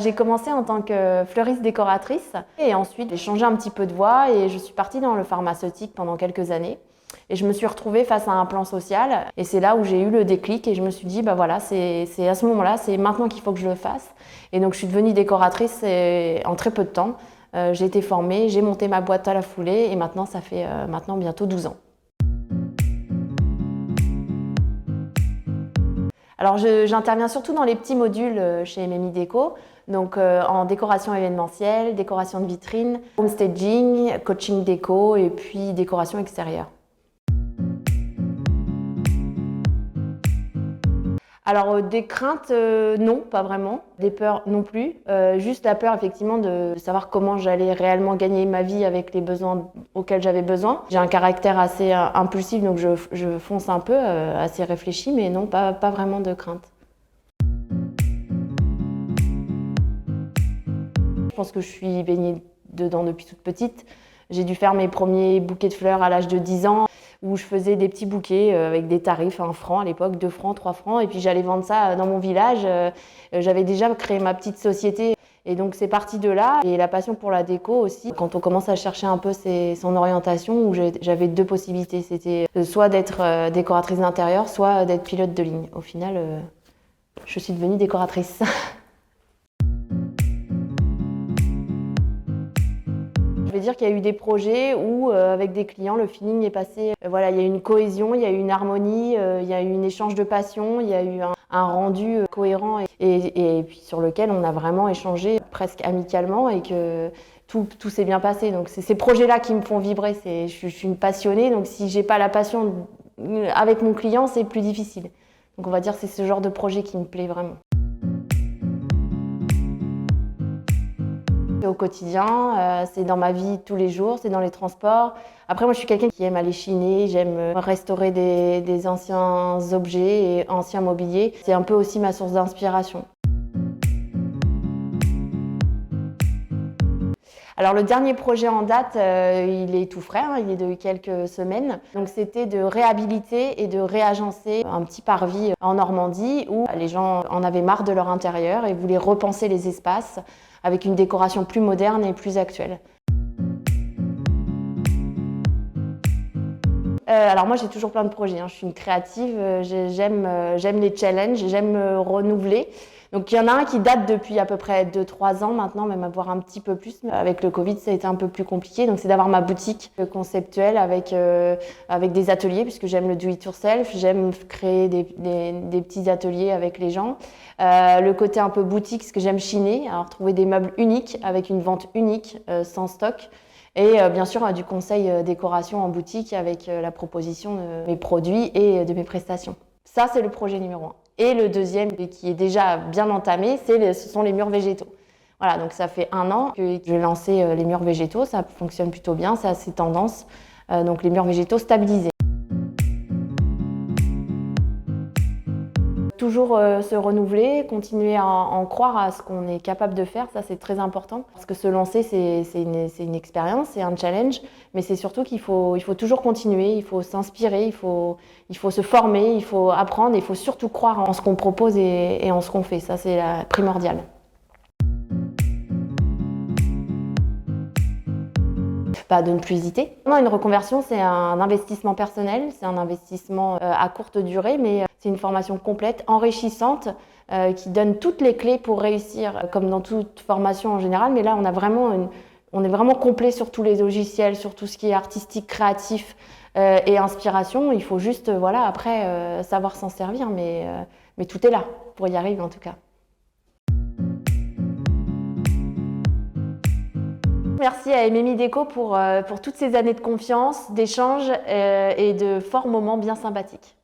J'ai commencé en tant que fleuriste décoratrice et ensuite j'ai changé un petit peu de voie et je suis partie dans le pharmaceutique pendant quelques années. Et je me suis retrouvée face à un plan social et c'est là où j'ai eu le déclic et je me suis dit bah voilà, c'est à ce moment-là, c'est maintenant qu'il faut que je le fasse. Et donc je suis devenue décoratrice en très peu de temps. J'ai été formée, j'ai monté ma boîte à la foulée et maintenant ça fait maintenant bientôt 12 ans. Alors j'interviens surtout dans les petits modules chez Memi Déco, donc en décoration événementielle, décoration de vitrine, home staging, coaching déco et puis décoration extérieure. Alors des craintes, non, pas vraiment. Des peurs non plus. Juste la peur effectivement de savoir comment j'allais réellement gagner ma vie avec les besoins auxquels j'avais besoin. J'ai un caractère assez impulsif, donc je fonce un peu, assez réfléchi, mais non, pas vraiment de crainte. Je pense que je suis baignée dedans depuis toute petite. J'ai dû faire mes premiers bouquets de fleurs à l'âge de 10 ans. Où je faisais des petits bouquets avec des tarifs 1 franc à l'époque, 2 francs, 3 francs, et puis j'allais vendre ça dans mon village. J'avais déjà créé ma petite société, et donc c'est parti de là. Et la passion pour la déco aussi, quand on commence à chercher un peu son orientation, où j'avais 2 possibilités, c'était soit d'être décoratrice d'intérieur, soit d'être pilote de ligne. Au final, je suis devenue décoratrice. Je vais dire qu'il y a eu des projets où, avec des clients, le feeling est passé. Voilà, il y a eu une cohésion, il y a eu une harmonie, il y a eu un échange de passion, il y a eu un rendu cohérent et puis sur lequel on a vraiment échangé presque amicalement et que tout s'est bien passé. Donc c'est ces projets-là qui me font vibrer. Je suis une passionnée, donc si j'ai pas la passion avec mon client, c'est plus difficile. Donc on va dire que c'est ce genre de projet qui me plaît vraiment. Au quotidien, c'est dans ma vie tous les jours, c'est dans les transports. Après, moi, je suis quelqu'un qui aime aller chiner, j'aime restaurer des anciens objets et anciens mobiliers. C'est un peu aussi ma source d'inspiration. Alors le dernier projet en date, il est tout frais, hein, il est de quelques semaines. Donc c'était de réhabiliter et de réagencer un petit parvis en Normandie où les gens en avaient marre de leur intérieur et voulaient repenser les espaces avec une décoration plus moderne et plus actuelle. Alors moi j'ai toujours plein de projets, hein. Je suis une créative, j'aime les challenges, j'aime me renouveler. Donc il y en a un qui date depuis à peu près 2-3 ans maintenant, même voire un petit peu plus. Avec le Covid, ça a été un peu plus compliqué. Donc c'est d'avoir ma boutique conceptuelle avec des ateliers, puisque j'aime le do-it-yourself, j'aime créer des petits ateliers avec les gens. Le côté un peu boutique, ce que j'aime chiner, alors trouver des meubles uniques avec une vente unique, sans stock. Et bien sûr du conseil décoration en boutique avec la proposition de mes produits et de mes prestations. Ça, c'est le projet numéro 1. Et le deuxième, qui est déjà bien entamé, ce sont les murs végétaux. Voilà, donc ça fait 1 an que j'ai lancé les murs végétaux, ça fonctionne plutôt bien, c'est assez tendance. Donc les murs végétaux stabilisés. Toujours se renouveler, continuer à en croire à ce qu'on est capable de faire, ça c'est très important. Parce que se lancer, c'est une expérience, c'est un challenge, mais c'est surtout qu'il faut toujours continuer, il faut s'inspirer, il faut se former, il faut apprendre, il faut surtout croire en ce qu'on propose et en ce qu'on fait, ça c'est primordial. De ne plus hésiter. Une reconversion, c'est un investissement personnel, c'est un investissement à courte durée, mais c'est une formation complète, enrichissante, qui donne toutes les clés pour réussir, comme dans toute formation en général. Mais là, on est vraiment complet sur tous les logiciels, sur tout ce qui est artistique, créatif et inspiration. Il faut juste, voilà, après, savoir s'en servir, mais tout est là pour y arriver en tout cas. Merci à Memi Déco pour toutes ces années de confiance, d'échange et de forts moments bien sympathiques.